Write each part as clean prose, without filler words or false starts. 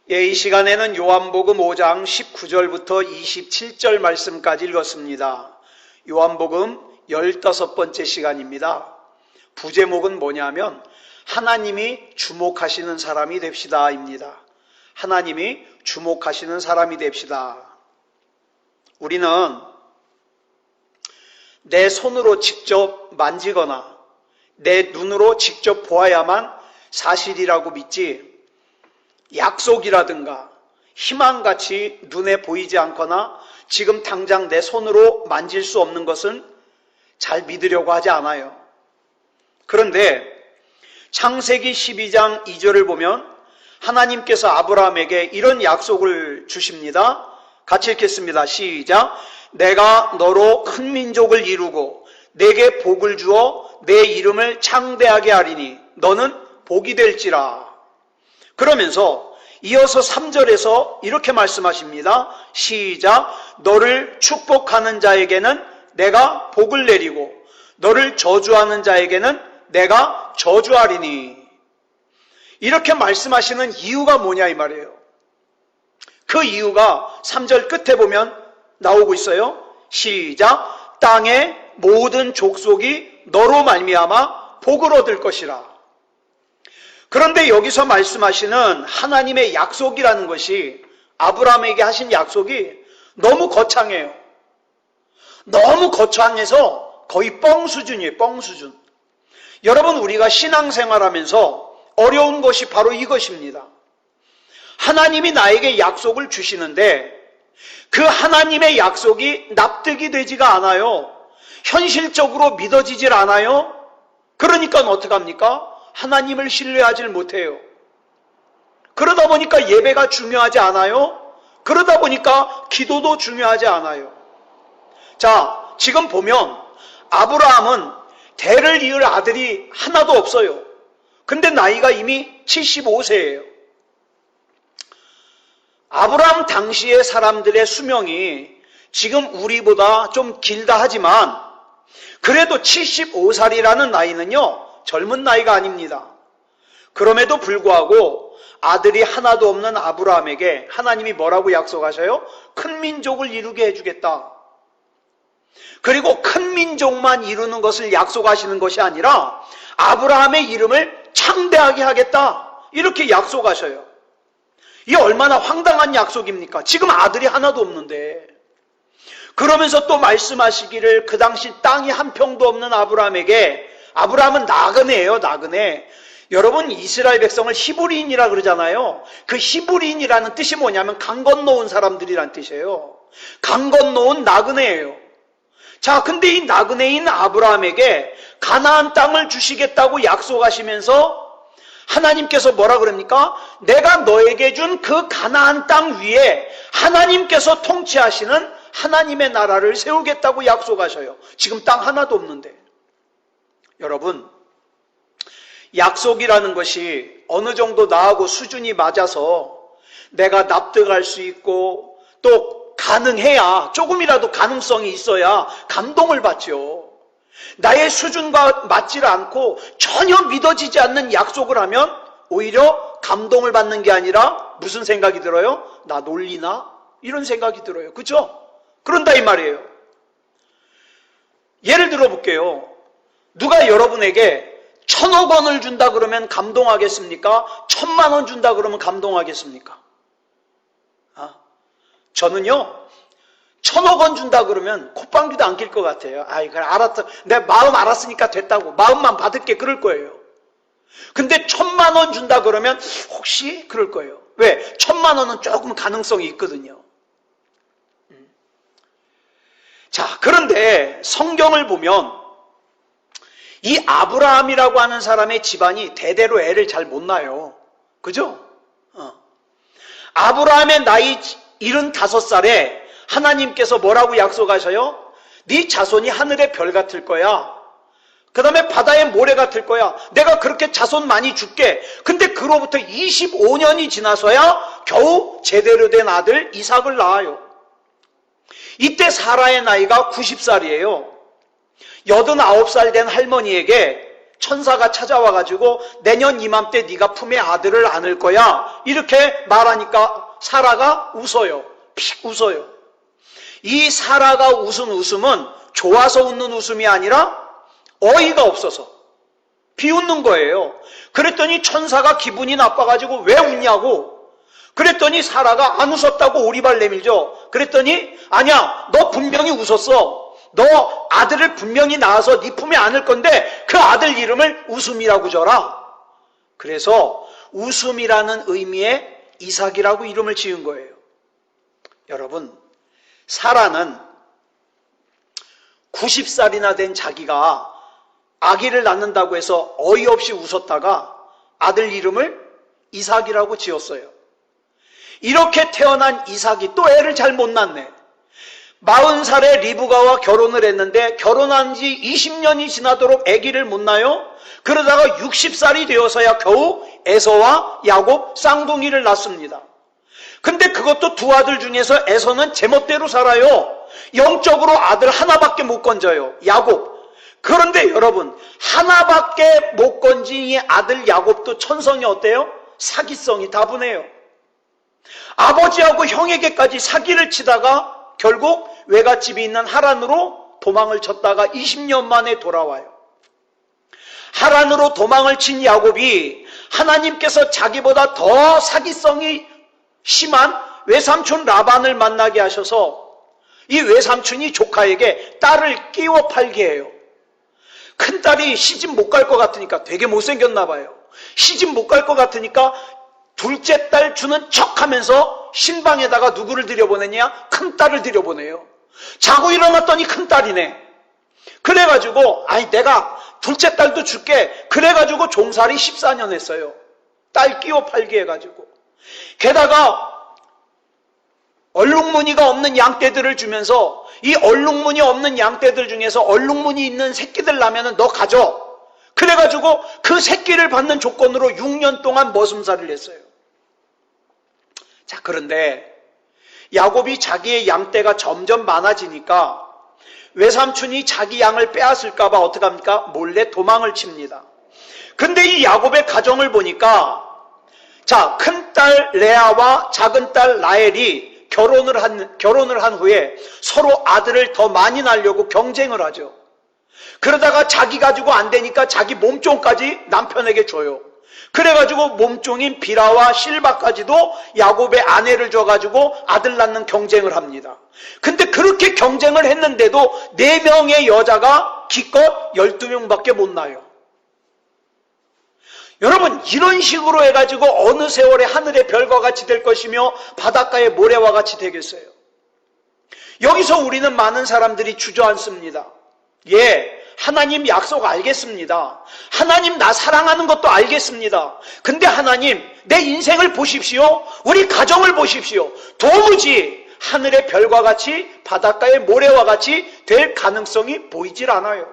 이 시간에는 요한복음 5장 19절부터 27절 말씀까지 읽었습니다. 요한복음 15번째 시간입니다. 부제목은 뭐냐면 하나님이 주목하시는 사람이 됩시다 입니다. 하나님이 주목하시는 사람이 됩시다. 우리는 내 손으로 직접 만지거나 내 눈으로 직접 보아야만 사실이라고 믿지, 약속이라든가 희망같이 눈에 보이지 않거나 지금 당장 내 손으로 만질 수 없는 것은 잘 믿으려고 하지 않아요. 그런데 창세기 12장 2절을 보면 하나님께서 아브라함에게 이런 약속을 주십니다. 같이 읽겠습니다. 시작. 내가 너로 큰 민족을 이루고 내게 복을 주어 내 이름을 창대하게 하리니 너는 복이 될지라. 그러면서 이어서 3절에서 이렇게 말씀하십니다. 시작. 너를 축복하는 자에게는 내가 복을 내리고 너를 저주하는 자에게는 내가 저주하리니. 이렇게 말씀하시는 이유가 뭐냐 이 말이에요. 그 이유가 3절 끝에 보면 나오고 있어요. 시작. 땅의 모든 족속이 너로 말미암아 복을 얻을 것이라. 그런데 여기서 말씀하시는 하나님의 약속이라는 것이, 아브라함에게 하신 약속이 너무 거창해요. 너무 거창해서 거의 뻥 수준이에요. 뻥 수준. 여러분, 우리가 신앙생활하면서 어려운 것이 바로 이것입니다. 하나님이 나에게 약속을 주시는데 그 하나님의 약속이 납득이 되지가 않아요. 현실적으로 믿어지질 않아요. 그러니까 어떡합니까? 하나님을 신뢰하지 못해요. 그러다 보니까 예배가 중요하지 않아요. 그러다 보니까 기도도 중요하지 않아요. 자, 지금 보면 아브라함은 대를 이을 아들이 하나도 없어요. 근데 나이가 이미 75세예요. 아브라함 당시의 사람들의 수명이 지금 우리보다 좀 길다 하지만 그래도 75살이라는 나이는요, 젊은 나이가 아닙니다. 그럼에도 불구하고 아들이 하나도 없는 아브라함에게 하나님이 뭐라고 약속하셔요? 큰 민족을 이루게 해주겠다. 그리고 큰 민족만 이루는 것을 약속하시는 것이 아니라 아브라함의 이름을 창대하게 하겠다. 이렇게 약속하셔요. 이게 얼마나 황당한 약속입니까? 지금 아들이 하나도 없는데. 그러면서 또 말씀하시기를 그 당시 땅이 한 평도 없는 아브라함에게, 아브라함은 나그네예요, 나그네. 여러분, 이스라엘 백성을 히브리인이라 그러잖아요. 그 히브리인이라는 뜻이 뭐냐면 강 건너온 사람들이란 뜻이에요. 강 건너온 나그네예요. 자, 근데 이 나그네인 아브라함에게 가나안 땅을 주시겠다고 약속하시면서 하나님께서 뭐라 그럽니까? 내가 너에게 준 그 가나안 땅 위에 하나님께서 통치하시는 하나님의 나라를 세우겠다고 약속하셔요. 지금 땅 하나도 없는데. 여러분, 약속이라는 것이 어느 정도 나하고 수준이 맞아서 내가 납득할 수 있고 또 가능해야, 조금이라도 가능성이 있어야 감동을 받죠. 나의 수준과 맞지 않고 전혀 믿어지지 않는 약속을 하면 오히려 감동을 받는 게 아니라 무슨 생각이 들어요? 나 놀리나? 이런 생각이 들어요. 그죠? 그런다 이 말이에요. 예를 들어 볼게요. 누가 여러분에게 1,000억 원을 준다 그러면 감동하겠습니까? 1,000만 원 준다 그러면 감동하겠습니까? 저는요, 1,000억 원 준다 그러면 콧방귀도 안 낄 것 같아요. 아이, 그래, 알았어. 내 마음 알았으니까 됐다고. 마음만 받을게. 그럴 거예요. 근데 1,000만 원 준다 그러면 혹시 그럴 거예요. 왜? 1,000만 원은 조금 가능성이 있거든요. 자, 그런데 성경을 보면 이 아브라함이라고 하는 사람의 집안이 대대로 애를 잘 못 낳아요. 그죠? 아브라함의 나이 75살에 하나님께서 뭐라고 약속하셔요? 네 자손이 하늘의 별 같을 거야. 그 다음에 바다의 모래 같을 거야. 내가 그렇게 자손 많이 줄게. 근데 그로부터 25년이 지나서야 겨우 제대로 된 아들 이삭을 낳아요. 이때 사라의 나이가 90살이에요. 89살 된 할머니에게 천사가 찾아와가지고 내년 이맘때 네가 품에 아들을 안을 거야 이렇게 말하니까 사라가 웃어요. 픽 웃어요. 이 사라가 웃은 웃음은 좋아서 웃는 웃음이 아니라 어이가 없어서 비웃는 거예요. 그랬더니 천사가 기분이 나빠가지고 왜 웃냐고. 그랬더니 사라가 안 웃었다고 오리발 내밀죠. 그랬더니 아니야, 너 분명히 웃었어. 너 아들을 분명히 낳아서 네 품에 안을 건데 그 아들 이름을 웃음이라고 줘라. 그래서 웃음이라는 의미의 이삭이라고 이름을 지은 거예요. 여러분, 사라는 90살이나 된 자기가 아기를 낳는다고 해서 어이없이 웃었다가 아들 이름을 이삭이라고 지었어요. 이렇게 태어난 이삭이 또 애를 잘 못 낳네. 40살에 리브가와 결혼을 했는데 결혼한 지 20년이 지나도록 아기를 못 낳아요. 그러다가 60살이 되어서야 겨우 에서와 야곱 쌍둥이를 낳습니다. 근데 그것도 두 아들 중에서 에서는 제멋대로 살아요. 영적으로 아들 하나밖에 못 건져요. 야곱. 그런데 여러분, 하나밖에 못 건진 이 아들 야곱도 천성이 어때요? 사기성이 다분해요. 아버지하고 형에게까지 사기를 치다가 결국 외갓집이 있는 하란으로 도망을 쳤다가 20년 만에 돌아와요. 하란으로 도망을 친 야곱이 하나님께서 자기보다 더 사기성이 심한 외삼촌 라반을 만나게 하셔서 이 외삼촌이 조카에게 딸을 끼워 팔게 해요. 큰딸이 시집 못 갈 것 같으니까, 되게 못생겼나 봐요. 시집 못 갈 것 같으니까 둘째 딸 주는 척하면서 신방에다가 누구를 들여보내냐? 큰딸을 들여보내요. 자고 일어났더니 큰딸이네. 그래가지고 아니 내가 둘째 딸도 줄게. 그래가지고 종살이 14년 했어요. 딸 끼워 팔게 해가지고. 게다가 얼룩무늬가 없는 양떼들을 주면서 이 얼룩무늬 없는 양떼들 중에서 얼룩무늬 있는 새끼들 나면은 너 가져. 그래가지고 그 새끼를 받는 조건으로 6년 동안 머슴살이를 했어요. 자, 그런데 야곱이 자기의 양떼가 점점 많아지니까 외삼촌이 자기 양을 빼앗을까봐 어떡합니까? 몰래 도망을 칩니다. 근데 이 야곱의 가정을 보니까 자, 큰딸 레아와 작은딸 라헬이 결혼을 한 후에 서로 아들을 더 많이 낳으려고 경쟁을 하죠. 그러다가 자기 가지고 안 되니까 자기 몸종까지 남편에게 줘요. 그래가지고 몸종인 비라와 실바까지도 야곱의 아내를 줘가지고 아들 낳는 경쟁을 합니다. 근데 그렇게 경쟁을 했는데도 4명의 여자가 기껏 12명밖에 못 낳아요. 여러분, 이런 식으로 해가지고 어느 세월에 하늘의 별과 같이 될 것이며 바닷가의 모래와 같이 되겠어요. 여기서 우리는 많은 사람들이 주저앉습니다. 예, 하나님 약속 알겠습니다. 하나님 나 사랑하는 것도 알겠습니다. 근데 하나님 내 인생을 보십시오. 우리 가정을 보십시오. 도무지 하늘의 별과 같이 바닷가의 모래와 같이 될 가능성이 보이질 않아요.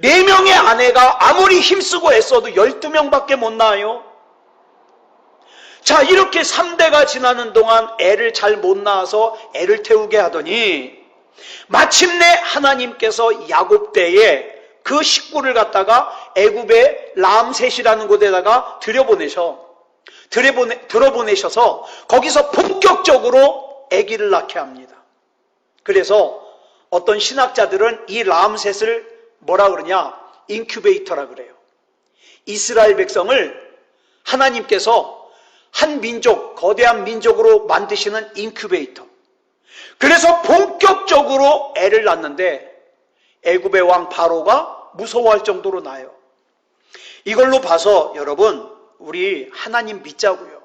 4명의 아내가 아무리 힘쓰고 애써도 12명밖에 못 낳아요. 자, 이렇게 3대가 지나는 동안 애를 잘 못 낳아서 애를 태우게 하더니 마침내 하나님께서 야곱 때에 그 식구를 갖다가 애굽의 람셋이라는 곳에다가 들어보내셔서 거기서 본격적으로 아기를 낳게 합니다. 그래서 어떤 신학자들은 이 람셋을 뭐라 그러냐? 인큐베이터라 그래요. 이스라엘 백성을 하나님께서 한 민족, 거대한 민족으로 만드시는 인큐베이터. 그래서 본격적으로 애를 낳는데 애굽의 왕 바로가 무서워할 정도로 낳아요. 이걸로 봐서 여러분, 우리 하나님 믿자고요.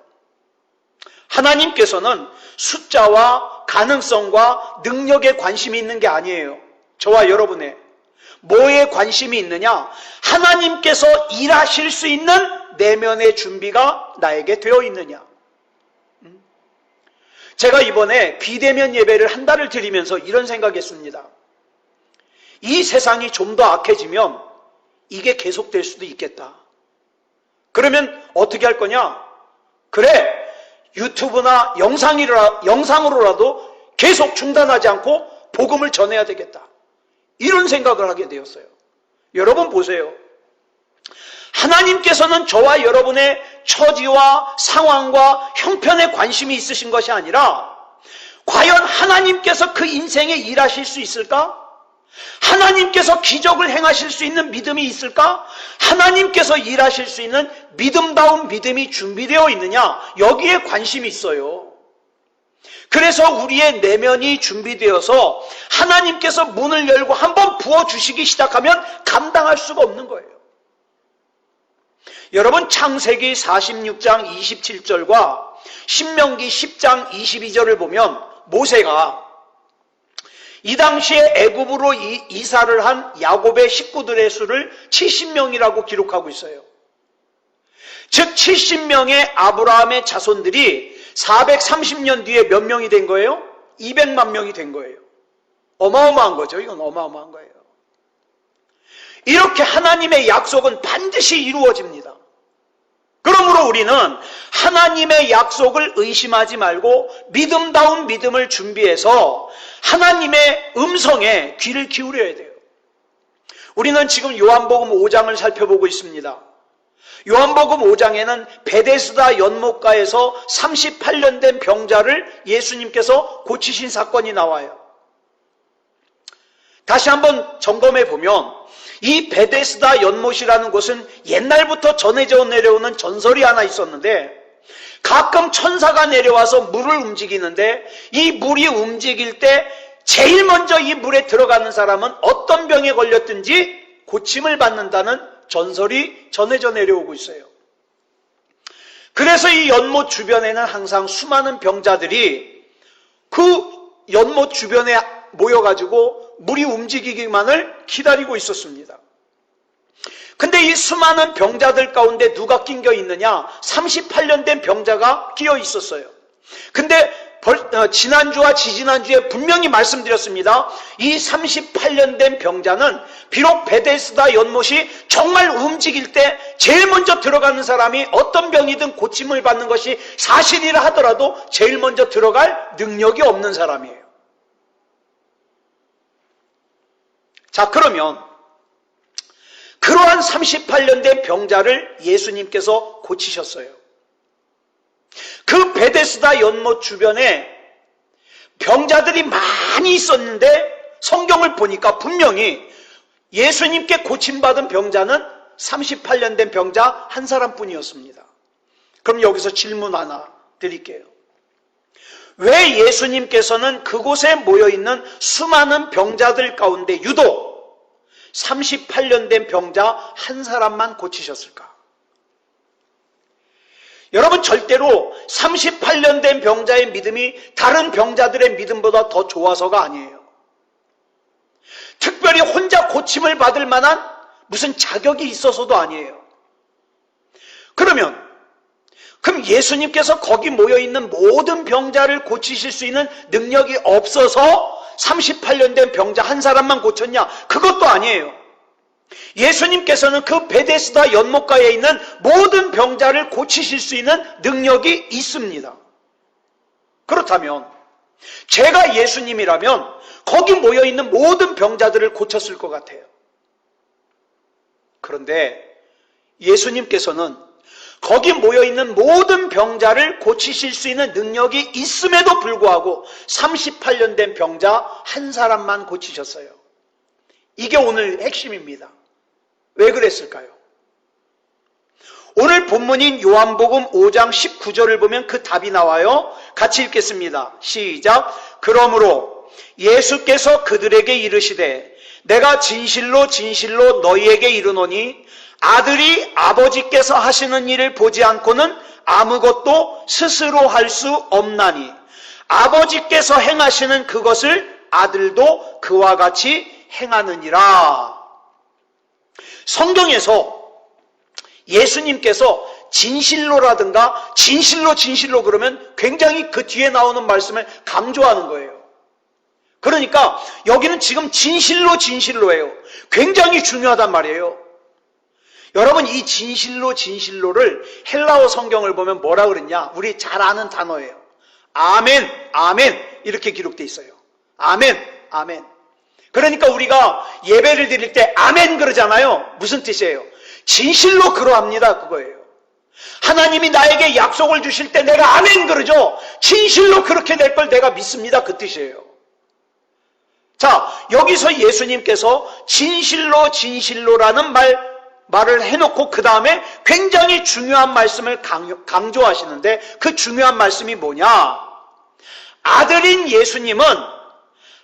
하나님께서는 숫자와 가능성과 능력에 관심이 있는 게 아니에요. 저와 여러분의 뭐에 관심이 있느냐? 하나님께서 일하실 수 있는 내면의 준비가 나에게 되어 있느냐? 제가 이번에 비대면 예배를 한 달을 드리면서 이런 생각했습니다. 이 세상이 좀 더 악해지면 이게 계속될 수도 있겠다. 그러면 어떻게 할 거냐? 그래, 유튜브나 영상으로라도 계속 중단하지 않고 복음을 전해야 되겠다. 이런 생각을 하게 되었어요. 여러분 보세요. 하나님께서는 저와 여러분의 처지와 상황과 형편에 관심이 있으신 것이 아니라 과연 하나님께서 그 인생에 일하실 수 있을까? 하나님께서 기적을 행하실 수 있는 믿음이 있을까? 하나님께서 일하실 수 있는 믿음다운 믿음이 준비되어 있느냐? 여기에 관심이 있어요. 그래서 우리의 내면이 준비되어서 하나님께서 문을 열고 한번 부어주시기 시작하면 감당할 수가 없는 거예요. 여러분, 창세기 46장 27절과 신명기 10장 22절을 보면 모세가 이 당시에 애굽으로 이사를 한 야곱의 식구들의 수를 70명이라고 기록하고 있어요. 즉 70명의 아브라함의 자손들이 430년 뒤에 몇 명이 된 거예요? 200만 명이 된 거예요. 어마어마한 거죠. 이건 어마어마한 거예요. 이렇게 하나님의 약속은 반드시 이루어집니다. 그러므로 우리는 하나님의 약속을 의심하지 말고 믿음다운 믿음을 준비해서 하나님의 음성에 귀를 기울여야 돼요. 우리는 지금 요한복음 5장을 살펴보고 있습니다. 요한복음 5장에는 베데스다 연못가에서 38년 된 병자를 예수님께서 고치신 사건이 나와요. 다시 한번 점검해 보면 이 베데스다 연못이라는 곳은 옛날부터 전해져 내려오는 전설이 하나 있었는데 가끔 천사가 내려와서 물을 움직이는데 이 물이 움직일 때 제일 먼저 이 물에 들어가는 사람은 어떤 병에 걸렸든지 고침을 받는다는 전설이 전해져 내려오고 있어요. 그래서 이 연못 주변에는 항상 수많은 병자들이 그 연못 주변에 모여가지고 물이 움직이기만을 기다리고 있었습니다. 근데 이 수많은 병자들 가운데 누가 낑겨 있느냐? 38년 된 병자가 끼어 있었어요. 근데 지난주와 지지난주에 분명히 말씀드렸습니다. 이 38년 된 병자는 비록 베데스다 연못이 정말 움직일 때 제일 먼저 들어가는 사람이 어떤 병이든 고침을 받는 것이 사실이라 하더라도 제일 먼저 들어갈 능력이 없는 사람이에요. 자, 그러면 그러한 38년 된 병자를 예수님께서 고치셨어요. 그 베데스다 연못 주변에 병자들이 많이 있었는데 성경을 보니까 분명히 예수님께 고침받은 병자는 38년 된 병자 한 사람뿐이었습니다. 그럼 여기서 질문 하나 드릴게요. 왜 예수님께서는 그곳에 모여있는 수많은 병자들 가운데 유독 38년 된 병자 한 사람만 고치셨을까? 여러분, 절대로 38년 된 병자의 믿음이 다른 병자들의 믿음보다 더 좋아서가 아니에요. 특별히 혼자 고침을 받을 만한 무슨 자격이 있어서도 아니에요. 그럼 예수님께서 거기 모여있는 모든 병자를 고치실 수 있는 능력이 없어서 38년 된 병자 한 사람만 고쳤냐? 그것도 아니에요. 예수님께서는 그 베데스다 연못가에 있는 모든 병자를 고치실 수 있는 능력이 있습니다. 그렇다면 제가 예수님이라면 거기 모여있는 모든 병자들을 고쳤을 것 같아요. 그런데 예수님께서는 거기 모여있는 모든 병자를 고치실 수 있는 능력이 있음에도 불구하고 38년 된 병자 한 사람만 고치셨어요. 이게 오늘 핵심입니다. 왜 그랬을까요? 오늘 본문인 요한복음 5장 19절을 보면 그 답이 나와요. 같이 읽겠습니다. 시작. 그러므로 예수께서 그들에게 이르시되 내가 진실로 진실로 너희에게 이르노니 아들이 아버지께서 하시는 일을 보지 않고는 아무것도 스스로 할 수 없나니 아버지께서 행하시는 그것을 아들도 그와 같이 행하느니라. 성경에서 예수님께서 진실로라든가 진실로 그러면 굉장히 그 뒤에 나오는 말씀을 강조하는 거예요. 그러니까 여기는 지금 진실로예요. 굉장히 중요하단 말이에요. 여러분, 이 진실로를 헬라어 성경을 보면 뭐라 그랬냐? 우리 잘 아는 단어예요. 아멘 이렇게 기록되어 있어요. 아멘. 그러니까 우리가 예배를 드릴 때 아멘 그러잖아요. 무슨 뜻이에요? 진실로 그러합니다. 그거예요. 하나님이 나에게 약속을 주실 때 내가 아멘 그러죠. 진실로 그렇게 될 걸 내가 믿습니다. 그 뜻이에요. 자, 여기서 예수님께서 진실로 진실로라는 말을 해놓고 그 다음에 굉장히 중요한 말씀을 강조하시는데 그 중요한 말씀이 뭐냐? 아들인 예수님은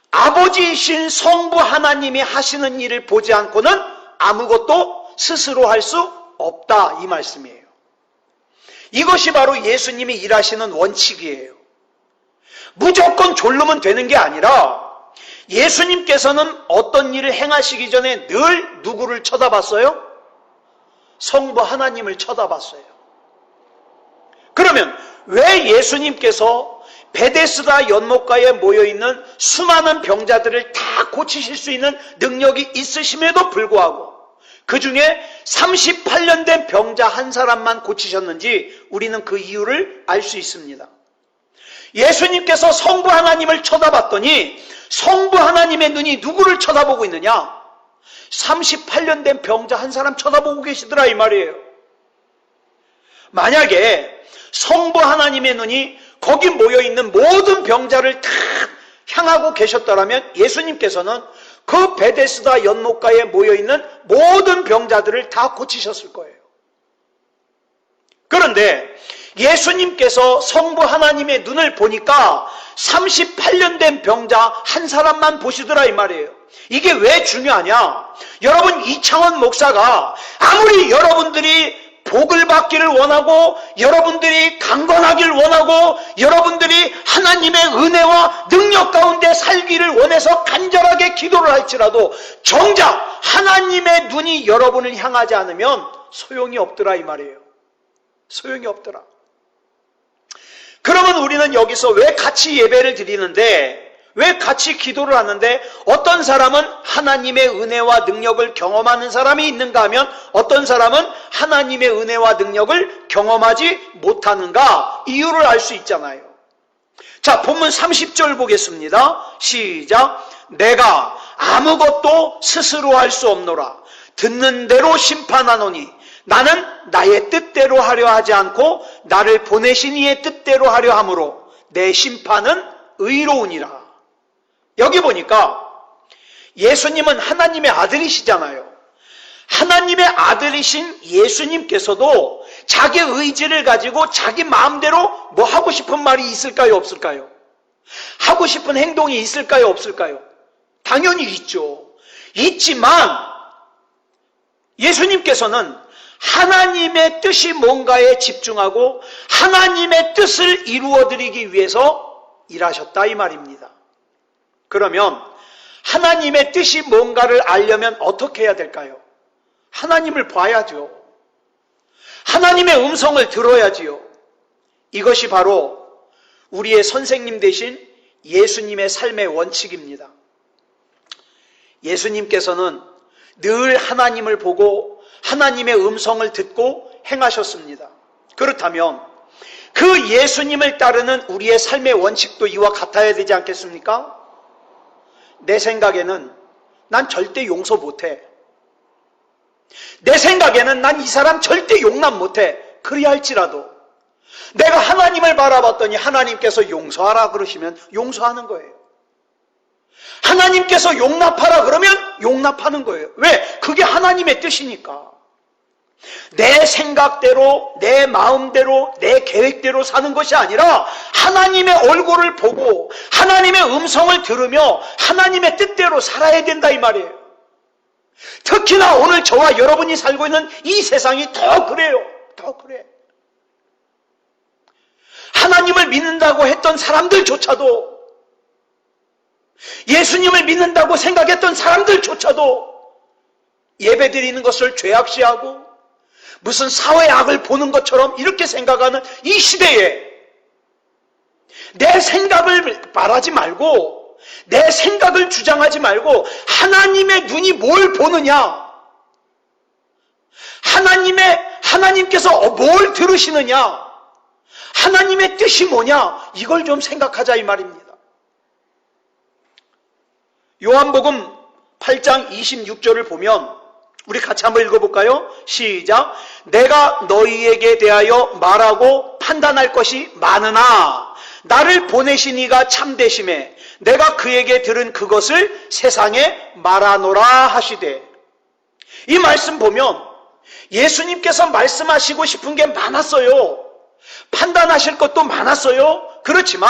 아버지이신 성부 하나님이 하시는 일을 보지 않고는 아무것도 스스로 할 수 없다, 이 말씀이에요. 이것이 바로 예수님이 일하시는 원칙이에요. 무조건 졸르면 되는 게 아니라 예수님께서는 어떤 일을 행하시기 전에 늘 누구를 쳐다봤어요? 성부 하나님을 쳐다봤어요. 그러면 왜 예수님께서 베데스다 연못가에 모여있는 수많은 병자들을 다 고치실 수 있는 능력이 있으심에도 불구하고 그 중에 38년 된 병자 한 사람만 고치셨는지 우리는 그 이유를 알 수 있습니다. 예수님께서 성부 하나님을 쳐다봤더니 성부 하나님의 눈이 누구를 쳐다보고 있느냐? 38년 된 병자 한 사람 쳐다보고 계시더라, 이 말이에요. 만약에 성부 하나님의 눈이 거기 모여있는 모든 병자를 다 향하고 계셨더라면 예수님께서는 그 베데스다 연못가에 모여있는 모든 병자들을 다 고치셨을 거예요. 그런데 예수님께서 성부 하나님의 눈을 보니까 38년 된 병자 한 사람만 보시더라, 이 말이에요. 이게 왜 중요하냐? 여러분, 이창원 목사가 아무리 여러분들이 복을 받기를 원하고 여러분들이 강건하기를 원하고 여러분들이 하나님의 은혜와 능력 가운데 살기를 원해서 간절하게 기도를 할지라도 정작 하나님의 눈이 여러분을 향하지 않으면 소용이 없더라, 이 말이에요. 소용이 없더라. 그러면 우리는 여기서 왜 같이 예배를 드리는데, 왜 같이 기도를 하는데 어떤 사람은 하나님의 은혜와 능력을 경험하는 사람이 있는가 하면 어떤 사람은 하나님의 은혜와 능력을 경험하지 못하는가? 이유를 알 수 있잖아요. 자, 본문 30절 보겠습니다. 시작. 내가 아무것도 스스로 할 수 없노라. 듣는 대로 심판하노니 나는 나의 뜻대로 하려 하지 않고 나를 보내신 이의 뜻대로 하려 함으로 내 심판은 의로우니라. 여기 보니까 예수님은 하나님의 아들이시잖아요. 하나님의 아들이신 예수님께서도 자기 의지를 가지고 자기 마음대로 뭐 하고 싶은 말이 있을까요? 없을까요? 하고 싶은 행동이 있을까요? 없을까요? 당연히 있죠. 있지만 예수님께서는 하나님의 뜻이 뭔가에 집중하고 하나님의 뜻을 이루어드리기 위해서 일하셨다, 이 말입니다. 그러면 하나님의 뜻이 뭔가를 알려면 어떻게 해야 될까요? 하나님을 봐야죠. 하나님의 음성을 들어야지요. 이것이 바로 우리의 선생님 되신 예수님의 삶의 원칙입니다. 예수님께서는 늘 하나님을 보고 하나님의 음성을 듣고 행하셨습니다. 그렇다면 그 예수님을 따르는 우리의 삶의 원칙도 이와 같아야 되지 않겠습니까? 내 생각에는 난 절대 용서 못해. 내 생각에는 난 이 사람 절대 용납 못해. 그래야 할지라도 내가 하나님을 바라봤더니 하나님께서 용서하라 그러시면 용서하는 거예요. 하나님께서 용납하라 그러면 용납하는 거예요. 왜? 그게 하나님의 뜻이니까. 내 생각대로, 내 마음대로, 내 계획대로 사는 것이 아니라 하나님의 얼굴을 보고 하나님의 음성을 들으며 하나님의 뜻대로 살아야 된다, 이 말이에요. 특히나 오늘 저와 여러분이 살고 있는 이 세상이 더 그래요. 더 그래. 하나님을 믿는다고 했던 사람들조차도, 예수님을 믿는다고 생각했던 사람들조차도 예배드리는 것을 죄악시하고 무슨 사회 악을 보는 것처럼 이렇게 생각하는 이 시대에 내 생각을 말하지 말고 내 생각을 주장하지 말고 하나님의 눈이 뭘 보느냐, 하나님께서 뭘 들으시느냐, 하나님의 뜻이 뭐냐, 이걸 좀 생각하자, 이 말입니다. 요한복음 8장 26절을 보면 우리 같이 한번 읽어볼까요? 시작. 내가 너희에게 대하여 말하고 판단할 것이 많으나 나를 보내신 이가 참되심에 내가 그에게 들은 그것을 세상에 말하노라 하시되. 이 말씀 보면 예수님께서 말씀하시고 싶은 게 많았어요. 판단하실 것도 많았어요. 그렇지만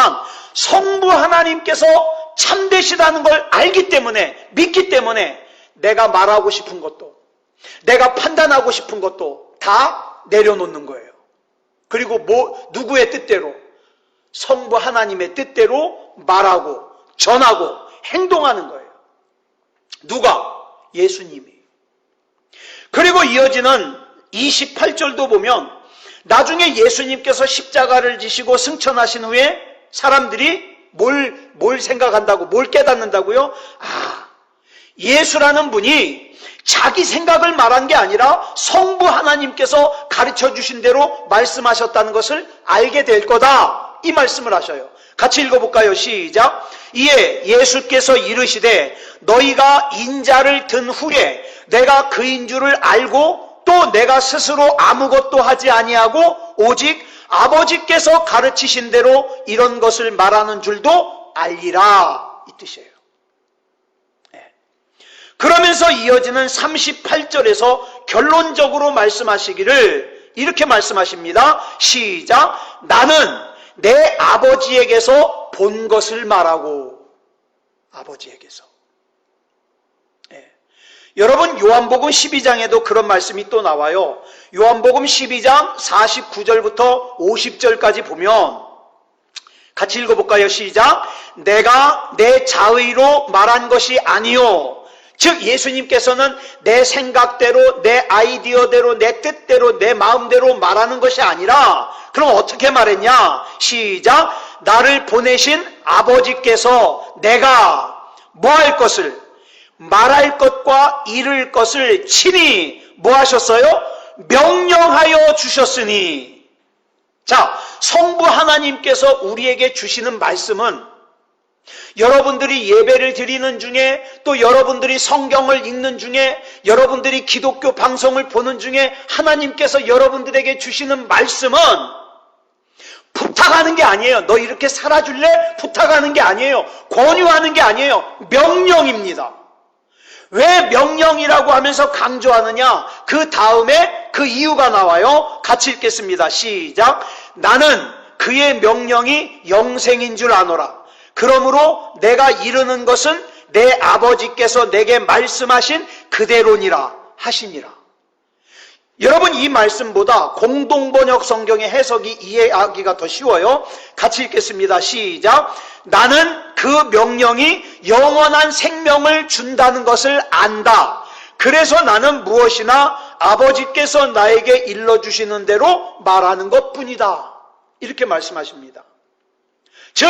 성부 하나님께서 참되시다는 걸 알기 때문에, 믿기 때문에 내가 말하고 싶은 것도, 내가 판단하고 싶은 것도 다 내려놓는 거예요. 그리고 누구의 뜻대로? 성부 하나님의 뜻대로 말하고 전하고 행동하는 거예요. 누가? 예수님이. 그리고 이어지는 28절도 보면 나중에 예수님께서 십자가를 지시고 승천하신 후에 사람들이 뭘 생각한다고, 뭘 깨닫는다고요? 예수라는 분이 자기 생각을 말한 게 아니라 성부 하나님께서 가르쳐 주신 대로 말씀하셨다는 것을 알게 될 거다. 이 말씀을 하셔요. 같이 읽어볼까요? 시작. 이에 예수께서 이르시되 너희가 인자를 든 후에 내가 그인 줄을 알고 또 내가 스스로 아무것도 하지 아니하고 오직 아버지께서 가르치신 대로 이런 것을 말하는 줄도 알리라. 이 뜻이에요. 그러면서 이어지는 38절에서 결론적으로 말씀하시기를 이렇게 말씀하십니다. 시작. 나는 내 아버지에게서 본 것을 말하고. 아버지에게서. 여러분, 요한복음 12장에도 그런 말씀이 또 나와요. 요한복음 12장 49절부터 50절까지 보면 같이 읽어볼까요? 시작. 내가 내 자의로 말한 것이 아니요. 즉 예수님께서는 내 생각대로, 내 아이디어대로, 내 뜻대로, 내 마음대로 말하는 것이 아니라 그럼 어떻게 말했냐? 시작. 나를 보내신 아버지께서 내가 뭐 할 것을, 말할 것과 이룰 것을 친히 뭐 하셨어요? 명령하여 주셨으니. 자, 성부 하나님께서 우리에게 주시는 말씀은 여러분들이 예배를 드리는 중에, 또 여러분들이 성경을 읽는 중에, 여러분들이 기독교 방송을 보는 중에 하나님께서 여러분들에게 주시는 말씀은 부탁하는 게 아니에요. 너 이렇게 살아줄래? 부탁하는 게 아니에요. 권유하는 게 아니에요. 명령입니다. 왜 명령이라고 하면서 강조하느냐? 그 다음에 그 이유가 나와요. 같이 읽겠습니다. 시작. 나는 그의 명령이 영생인 줄 아노라. 그러므로 내가 이르는 것은 내 아버지께서 내게 말씀하신 그대로니라 하시니라. 여러분, 이 말씀보다 공동번역 성경의 해석이 이해하기가 더 쉬워요. 같이 읽겠습니다. 시작. 나는 그 명령이 영원한 생명을 준다는 것을 안다. 그래서 나는 무엇이나 아버지께서 나에게 일러주시는 대로 말하는 것뿐이다. 이렇게 말씀하십니다. 즉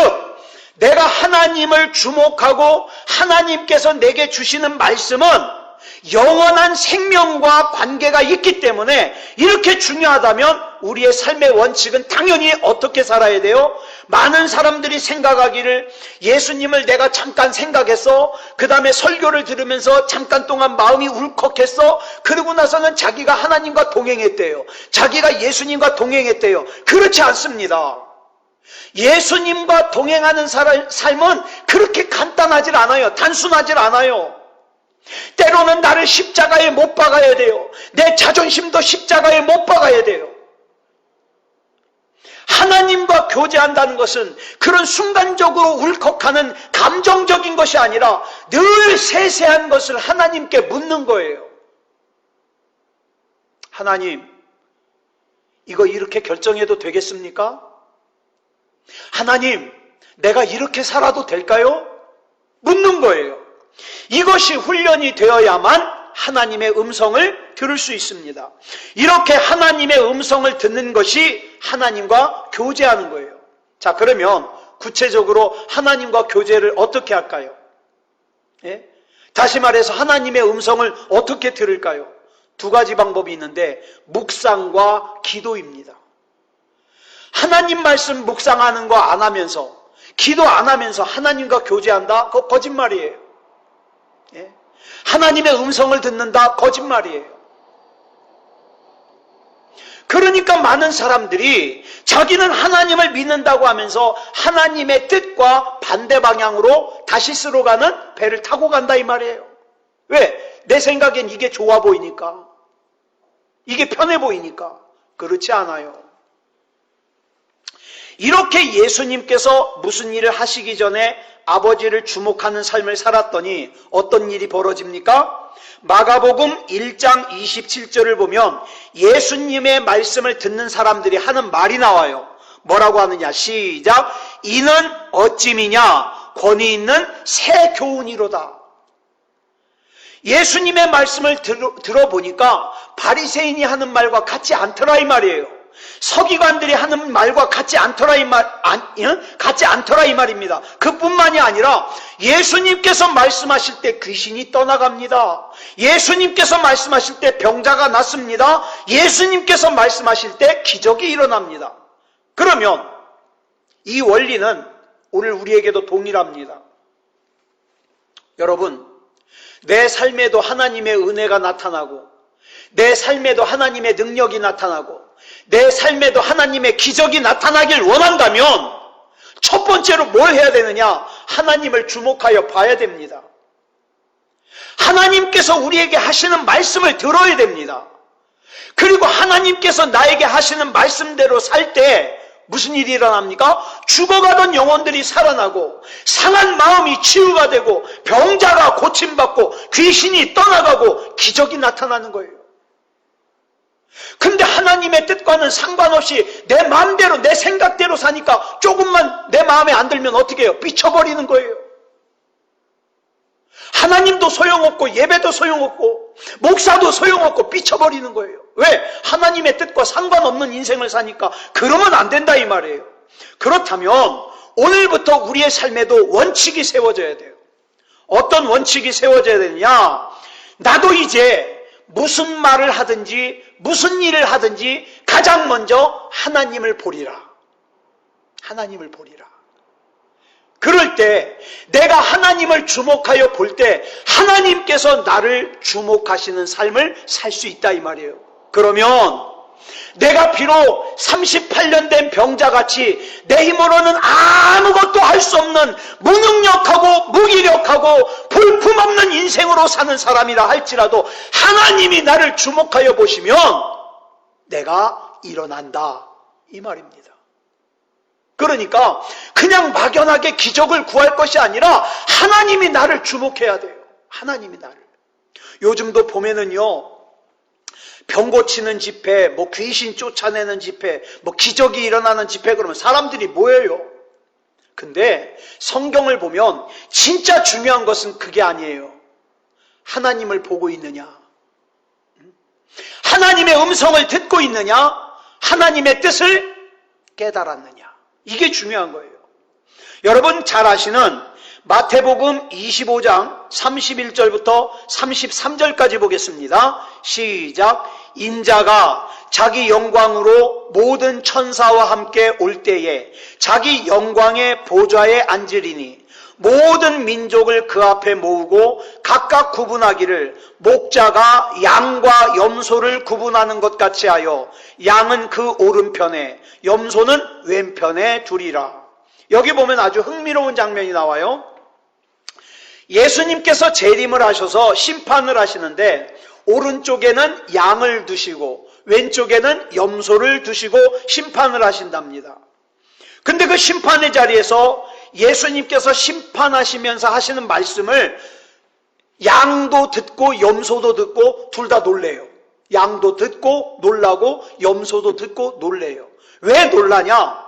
내가 하나님을 주목하고 하나님께서 내게 주시는 말씀은 영원한 생명과 관계가 있기 때문에 이렇게 중요하다면 우리의 삶의 원칙은 당연히 어떻게 살아야 돼요? 많은 사람들이 생각하기를 예수님을 내가 잠깐 생각했어. 그 다음에 설교를 들으면서 잠깐 동안 마음이 울컥했어. 그러고 나서는 자기가 하나님과 동행했대요. 자기가 예수님과 동행했대요. 그렇지 않습니다. 예수님과 동행하는 삶은 그렇게 간단하질 않아요. 단순하질 않아요. 때로는 나를 십자가에 못 박아야 돼요. 내 자존심도 십자가에 못 박아야 돼요. 하나님과 교제한다는 것은 그런 순간적으로 울컥하는 감정적인 것이 아니라 늘 세세한 것을 하나님께 묻는 거예요. 하나님, 이거 이렇게 결정해도 되겠습니까? 하나님, 내가 이렇게 살아도 될까요? 묻는 거예요. 이것이 훈련이 되어야만 하나님의 음성을 들을 수 있습니다. 이렇게 하나님의 음성을 듣는 것이 하나님과 교제하는 거예요. 자, 그러면 구체적으로 하나님과 교제를 어떻게 할까요? 예? 다시 말해서 하나님의 음성을 어떻게 들을까요? 두 가지 방법이 있는데 묵상과 기도입니다. 하나님 말씀 묵상하는 거 안 하면서, 기도 안 하면서 하나님과 교제한다? 그거 거짓말이에요. 예? 하나님의 음성을 듣는다? 거짓말이에요. 그러니까 많은 사람들이 자기는 하나님을 믿는다고 하면서 하나님의 뜻과 반대 방향으로 다시스로 가는 배를 타고 간다 이 말이에요. 왜? 내 생각엔 이게 좋아 보이니까, 이게 편해 보이니까. 그렇지 않아요. 이렇게 예수님께서 무슨 일을 하시기 전에 아버지를 주목하는 삶을 살았더니 어떤 일이 벌어집니까? 마가복음 1장 27절을 보면 예수님의 말씀을 듣는 사람들이 하는 말이 나와요. 뭐라고 하느냐? 시작. 이는 어찌미냐? 권위 있는 새 교훈이로다. 예수님의 말씀을 들어보니까 바리새인이 하는 말과 같지 않더라 이 말이에요. 서기관들이 하는 말과 같지 않더라 이 말입니다. 그뿐만이 아니라 예수님께서 말씀하실 때 귀신이 떠나갑니다. 예수님께서 말씀하실 때 병자가 낫습니다. 예수님께서 말씀하실 때 기적이 일어납니다. 그러면 이 원리는 오늘 우리에게도 동일합니다. 여러분, 내 삶에도 하나님의 은혜가 나타나고, 내 삶에도 하나님의 능력이 나타나고, 내 삶에도 하나님의 기적이 나타나길 원한다면 첫 번째로 뭘 해야 되느냐? 하나님을 주목하여 봐야 됩니다. 하나님께서 우리에게 하시는 말씀을 들어야 됩니다. 그리고 하나님께서 나에게 하시는 말씀대로 살 때 무슨 일이 일어납니까? 죽어가던 영혼들이 살아나고, 상한 마음이 치유가 되고, 병자가 고침받고, 귀신이 떠나가고, 기적이 나타나는 거예요. 근데 하나님의 뜻과는 상관없이 내 마음대로 내 생각대로 사니까 조금만 내 마음에 안 들면 어떻게 해요? 삐쳐버리는 거예요. 하나님도 소용없고 예배도 소용없고 목사도 소용없고 삐쳐버리는 거예요. 왜? 하나님의 뜻과 상관없는 인생을 사니까. 그러면 안 된다 이 말이에요. 그렇다면 오늘부터 우리의 삶에도 원칙이 세워져야 돼요. 어떤 원칙이 세워져야 되느냐? 나도 이제 무슨 말을 하든지 무슨 일을 하든지 가장 먼저 하나님을 보리라. 하나님을 보리라. 그럴 때 내가 하나님을 주목하여 볼 때 하나님께서 나를 주목하시는 삶을 살 수 있다 이 말이에요. 그러면 내가 비록 38년 된 병자같이 내 힘으로는 아무것도 할 수 없는 무능력하고 무기력하고 볼품없는 인생으로 사는 사람이라 할지라도 하나님이 나를 주목하여 보시면 내가 일어난다 이 말입니다. 그러니까 그냥 막연하게 기적을 구할 것이 아니라 하나님이 나를 주목해야 돼요. 하나님이 나를. 요즘도 보면은요, 병 고치는 집회, 뭐 귀신 쫓아내는 집회, 뭐 기적이 일어나는 집회 그러면 사람들이 모여요. 근데 성경을 보면 진짜 중요한 것은 그게 아니에요. 하나님을 보고 있느냐? 하나님의 음성을 듣고 있느냐? 하나님의 뜻을 깨달았느냐? 이게 중요한 거예요. 여러분 잘 아시는 마태복음 25장 31절부터 33절까지 보겠습니다. 시작. 인자가 자기 영광으로 모든 천사와 함께 올 때에 자기 영광의 보좌에 앉으리니 모든 민족을 그 앞에 모으고 각각 구분하기를 목자가 양과 염소를 구분하는 것 같이 하여 양은 그 오른편에 염소는 왼편에 두리라. 여기 보면 아주 흥미로운 장면이 나와요. 예수님께서 재림을 하셔서 심판을 하시는데 오른쪽에는 양을 두시고 왼쪽에는 염소를 두시고 심판을 하신답니다. 근데 그 심판의 자리에서 예수님께서 심판하시면서 하시는 말씀을 양도 듣고 염소도 듣고 둘 다 놀래요. 양도 듣고 놀라고 염소도 듣고 놀래요. 왜 놀라냐?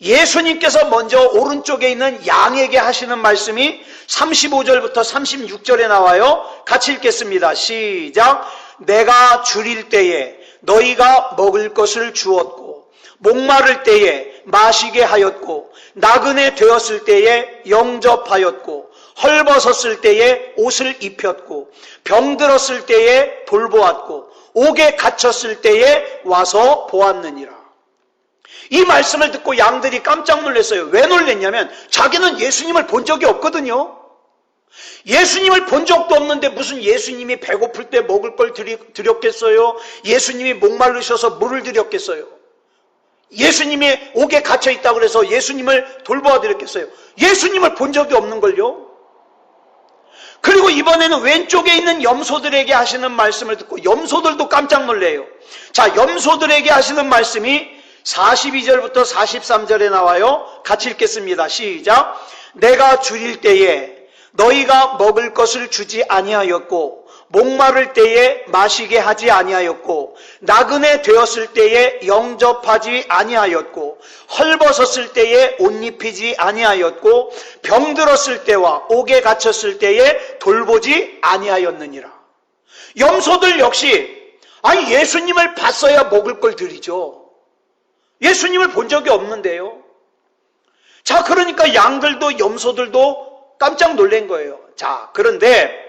예수님께서 먼저 오른쪽에 있는 양에게 하시는 말씀이 35절부터 36절에 나와요. 같이 읽겠습니다. 시작. 내가 줄일 때에 너희가 먹을 것을 주었고 목마를 때에 마시게 하였고 나그네 되었을 때에 영접하였고 헐벗었을 때에 옷을 입혔고 병들었을 때에 돌보았고 옥에 갇혔을 때에 와서 보았느니라. 이 말씀을 듣고 양들이 깜짝 놀랐어요. 왜 놀랐냐면 자기는 예수님을 본 적이 없거든요. 예수님을 본 적도 없는데 무슨 예수님이 배고플 때 먹을 걸 드렸겠어요? 예수님이 목마르셔서 물을 드렸겠어요? 예수님이 옥에 갇혀 있다고 그래서 예수님을 돌보아 드렸겠어요? 예수님을 본 적이 없는걸요? 그리고 이번에는 왼쪽에 있는 염소들에게 하시는 말씀을 듣고 염소들도 깜짝 놀래요. 자, 염소들에게 하시는 말씀이 42절부터 43절에 나와요. 같이 읽겠습니다. 시작. 내가 줄일 때에 너희가 먹을 것을 주지 아니하였고 목마를 때에 마시게 하지 아니하였고 나그네 되었을 때에 영접하지 아니하였고 헐벗었을 때에 옷 입히지 아니하였고 병들었을 때와 옥에 갇혔을 때에 돌보지 아니하였느니라. 염소들 역시 예수님을 봤어야 먹을 걸 드리죠. 예수님을 본 적이 없는데요. 자, 그러니까 양들도 염소들도 깜짝 놀란 거예요. 자, 그런데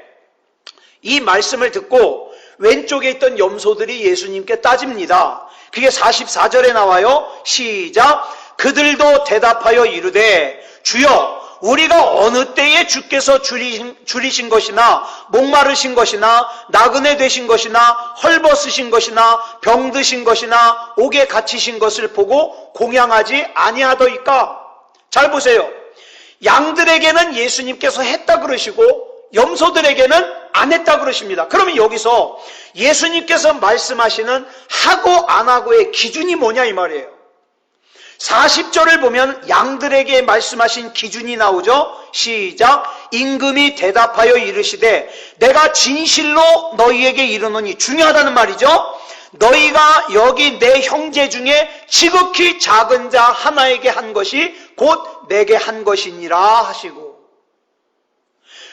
이 말씀을 듣고 왼쪽에 있던 염소들이 예수님께 따집니다. 그게 44절에 나와요. 시작. 그들도 대답하여 이르되 주여 우리가 어느 때에 주께서 줄이신 것이나 목마르신 것이나 나그네 되신 것이나 헐벗으신 것이나 병드신 것이나 옥에 갇히신 것을 보고 공양하지 아니하더이까. 잘 보세요. 양들에게는 예수님께서 했다 그러시고 염소들에게는 안 했다 그러십니다. 그러면 여기서 예수님께서 말씀하시는 하고 안 하고의 기준이 뭐냐 이 말이에요. 40절을 보면 양들에게 말씀하신 기준이 나오죠. 시작. 임금이 대답하여 이르시되 내가 진실로 너희에게 이르노니, 중요하다는 말이죠. 너희가 여기 내 형제 중에 지극히 작은 자 하나에게 한 것이 곧 내게 한 것이니라 하시고,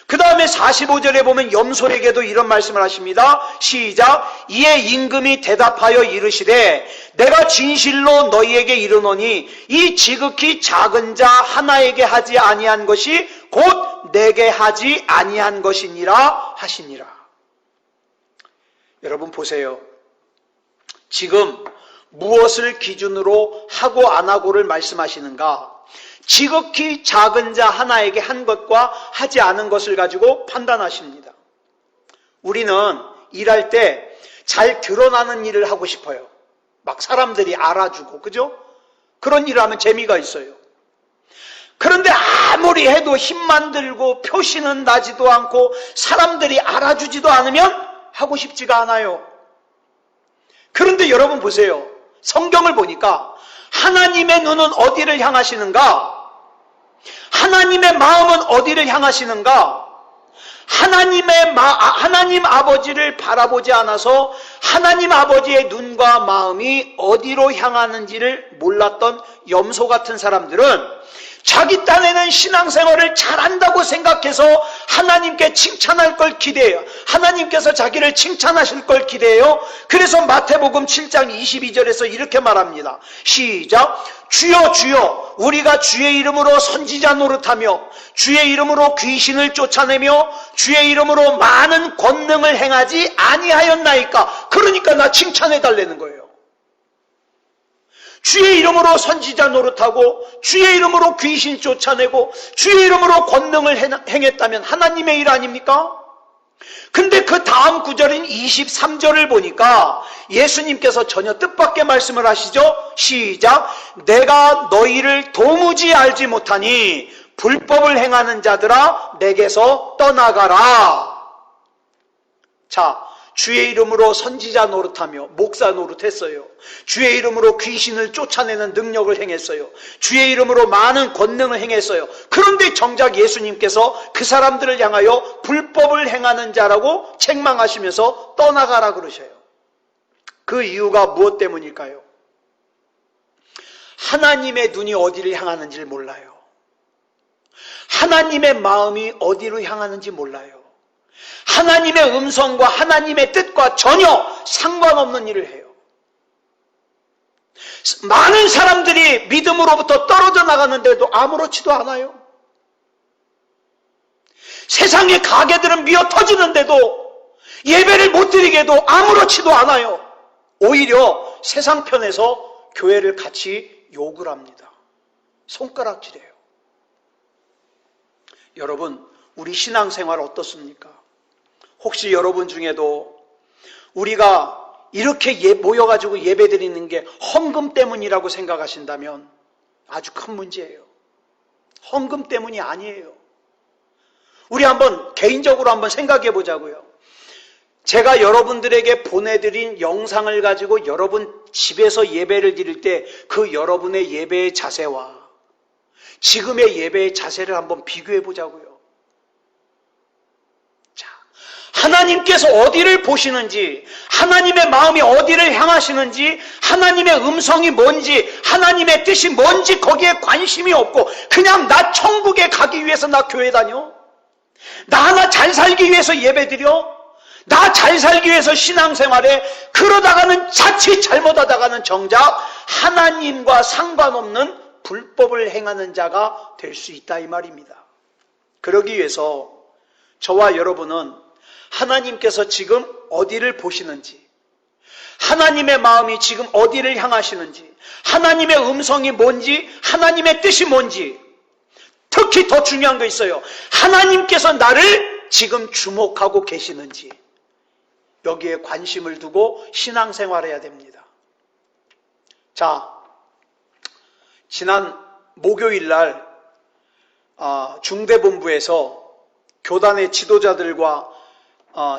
그 다음에 45절에 보면 염소에게도 이런 말씀을 하십니다. 시작. 이에 임금이 대답하여 이르시되 내가 진실로 너희에게 이르노니 이 지극히 작은 자 하나에게 하지 아니한 것이 곧 내게 하지 아니한 것이니라 하시니라. 여러분 보세요. 지금 무엇을 기준으로 하고 안 하고를 말씀하시는가? 지극히 작은 자 하나에게 한 것과 하지 않은 것을 가지고 판단하십니다. 우리는 일할 때 잘 드러나는 일을 하고 싶어요. 막 사람들이 알아주고, 그죠? 그런 일을 하면 재미가 있어요. 그런데 아무리 해도 힘만 들고 표시는 나지도 않고 사람들이 알아주지도 않으면 하고 싶지가 않아요. 그런데 여러분 보세요. 성경을 보니까 하나님의 눈은 어디를 향하시는가? 하나님의 마음은 어디를 향하시는가? 하나님 아버지를 바라보지 않아서 하나님 아버지의 눈과 마음이 어디로 향하는지를 몰랐던 염소 같은 사람들은 자기 딴에는 신앙생활을 잘한다고 생각해서 하나님께 칭찬할 걸 기대해요. 하나님께서 자기를 칭찬하실 걸 기대해요. 그래서 마태복음 7장 22절에서 이렇게 말합니다. 시작. 주여 주여 우리가 주의 이름으로 선지자 노릇하며 주의 이름으로 귀신을 쫓아내며 주의 이름으로 많은 권능을 행하지 아니하였나이까. 그러니까 나 칭찬해 달라는 거예요. 주의 이름으로 선지자 노릇하고 주의 이름으로 귀신 쫓아내고 주의 이름으로 권능을 행했다면 하나님의 일 아닙니까? 근데 그 다음 구절인 23절을 보니까 예수님께서 전혀 뜻밖의 말씀을 하시죠. 시작. 내가 너희를 도무지 알지 못하니 불법을 행하는 자들아 내게서 떠나가라. 자, 주의 이름으로 선지자 노릇하며 목사 노릇했어요. 주의 이름으로 귀신을 쫓아내는 능력을 행했어요. 주의 이름으로 많은 권능을 행했어요. 그런데 정작 예수님께서 그 사람들을 향하여 불법을 행하는 자라고 책망하시면서 떠나가라 그러셔요. 그 이유가 무엇 때문일까요? 하나님의 눈이 어디를 향하는지를 몰라요. 하나님의 마음이 어디로 향하는지 몰라요. 하나님의 음성과 하나님의 뜻과 전혀 상관없는 일을 해요. 많은 사람들이 믿음으로부터 떨어져 나가는데도 아무렇지도 않아요. 세상의 가게들은 미어 터지는데도 예배를 못 드리게도 아무렇지도 않아요. 오히려 세상 편에서 교회를 같이 욕을 합니다. 손가락질해요. 여러분, 우리 신앙생활 어떻습니까? 혹시 여러분 중에도 우리가 이렇게 모여가지고 예배드리는 게 헌금 때문이라고 생각하신다면 아주 큰 문제예요. 헌금 때문이 아니에요. 우리 한번 개인적으로 한번 생각해 보자고요. 제가 여러분들에게 보내드린 영상을 가지고 여러분 집에서 예배를 드릴 때 그 여러분의 예배의 자세와 지금의 예배의 자세를 한번 비교해 보자고요. 자, 하나님께서 어디를 보시는지, 하나님의 마음이 어디를 향하시는지, 하나님의 음성이 뭔지, 하나님의 뜻이 뭔지 거기에 관심이 없고 그냥 나 천국에 가기 위해서 나 교회 다녀? 나 하나 잘 살기 위해서 예배 드려? 나 잘 살기 위해서 신앙생활에 그러다가는 자칫 잘못하다가는 정작 하나님과 상관없는 불법을 행하는 자가 될 수 있다 이 말입니다. 그러기 위해서 저와 여러분은 하나님께서 지금 어디를 보시는지, 하나님의 마음이 지금 어디를 향하시는지, 하나님의 음성이 뭔지, 하나님의 뜻이 뭔지, 특히 더 중요한 거 있어요. 하나님께서 나를 지금 주목하고 계시는지 여기에 관심을 두고 신앙생활해야 됩니다. 자, 지난 목요일 날 중대본부에서 교단의 지도자들과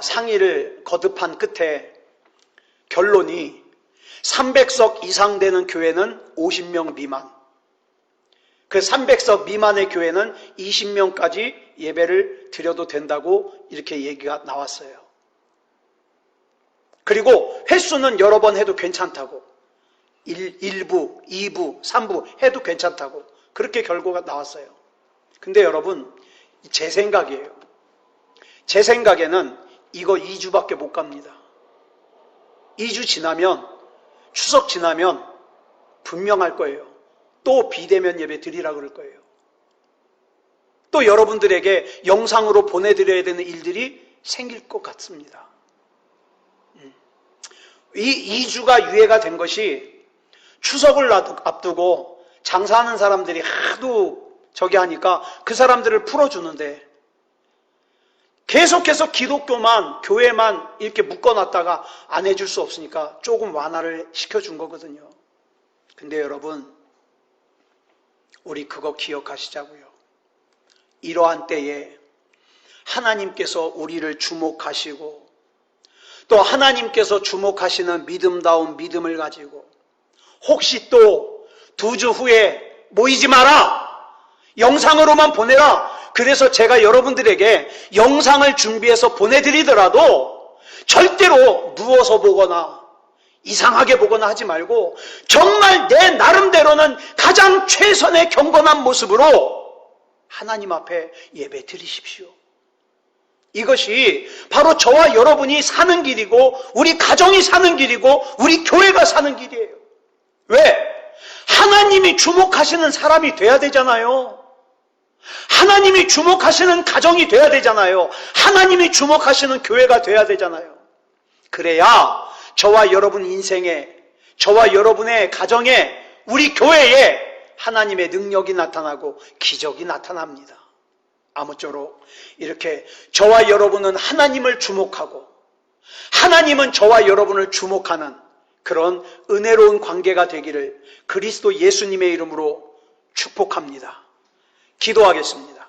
상의를 거듭한 끝에 결론이 300석 이상 되는 교회는 50명 미만, 그 300석 미만의 교회는 20명까지 예배를 드려도 된다고 이렇게 얘기가 나왔어요. 그리고 횟수는 여러 번 해도 괜찮다고, 1부, 2부, 3부 해도 괜찮다고 그렇게 결과가 나왔어요. 근데 여러분, 제 생각이에요. 제 생각에는 이거 2주밖에 못 갑니다. 2주 지나면, 추석 지나면 분명할 거예요. 또 비대면 예배 드리라 그럴 거예요. 또 여러분들에게 영상으로 보내드려야 되는 일들이 생길 것 같습니다. 이 2주가 유예가 된 것이 추석을 앞두고 장사하는 사람들이 하도 저기 하니까 그 사람들을 풀어주는데 계속해서 기독교만, 교회만 이렇게 묶어놨다가 안 해줄 수 없으니까 조금 완화를 시켜준 거거든요. 근데 여러분, 우리 그거 기억하시자고요. 이러한 때에 하나님께서 우리를 주목하시고 또 하나님께서 주목하시는 믿음다운 믿음을 가지고 혹시 또 2주 후에 모이지 마라! 영상으로만 보내라! 그래서 제가 여러분들에게 영상을 준비해서 보내드리더라도 절대로 누워서 보거나 이상하게 보거나 하지 말고 정말 내 나름대로는 가장 최선의 경건한 모습으로 하나님 앞에 예배 드리십시오. 이것이 바로 저와 여러분이 사는 길이고 우리 가정이 사는 길이고 우리 교회가 사는 길이에요. 왜? 하나님이 주목하시는 사람이 돼야 되잖아요. 하나님이 주목하시는 가정이 돼야 되잖아요. 하나님이 주목하시는 교회가 돼야 되잖아요. 그래야 저와 여러분 인생에, 저와 여러분의 가정에, 우리 교회에 하나님의 능력이 나타나고 기적이 나타납니다. 아무쪼록 이렇게 저와 여러분은 하나님을 주목하고 하나님은 저와 여러분을 주목하는 그런 은혜로운 관계가 되기를 그리스도 예수님의 이름으로 축복합니다. 기도하겠습니다.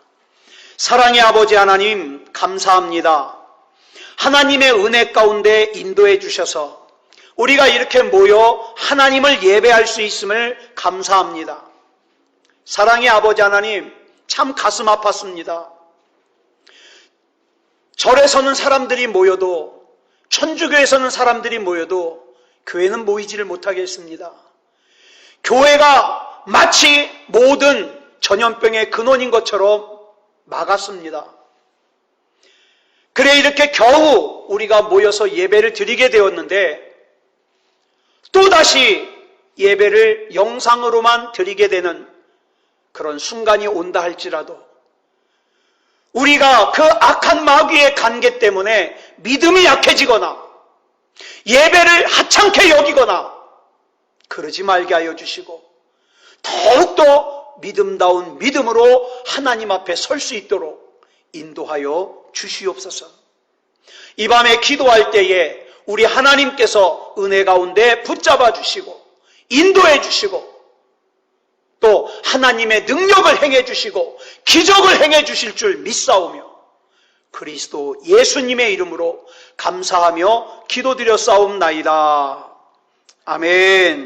사랑의 아버지 하나님, 감사합니다. 하나님의 은혜 가운데 인도해 주셔서 우리가 이렇게 모여 하나님을 예배할 수 있음을 감사합니다. 사랑의 아버지 하나님, 참 가슴 아팠습니다. 절에서는 사람들이 모여도, 천주교에서는 사람들이 모여도 교회는 모이지를 못하겠습니다. 교회가 마치 모든 전염병의 근원인 것처럼 막았습니다. 그래 이렇게 겨우 우리가 모여서 예배를 드리게 되었는데 또다시 예배를 영상으로만 드리게 되는 그런 순간이 온다 할지라도 우리가 그 악한 마귀의 관계 때문에 믿음이 약해지거나 예배를 하찮게 여기거나 그러지 말게 하여 주시고 더욱더 믿음다운 믿음으로 하나님 앞에 설 수 있도록 인도하여 주시옵소서. 이 밤에 기도할 때에 우리 하나님께서 은혜 가운데 붙잡아 주시고 인도해 주시고 또 하나님의 능력을 행해 주시고 기적을 행해 주실 줄 믿사오며 그리스도 예수님의 이름으로 감사하며 기도드렸사옵나이다. 아멘.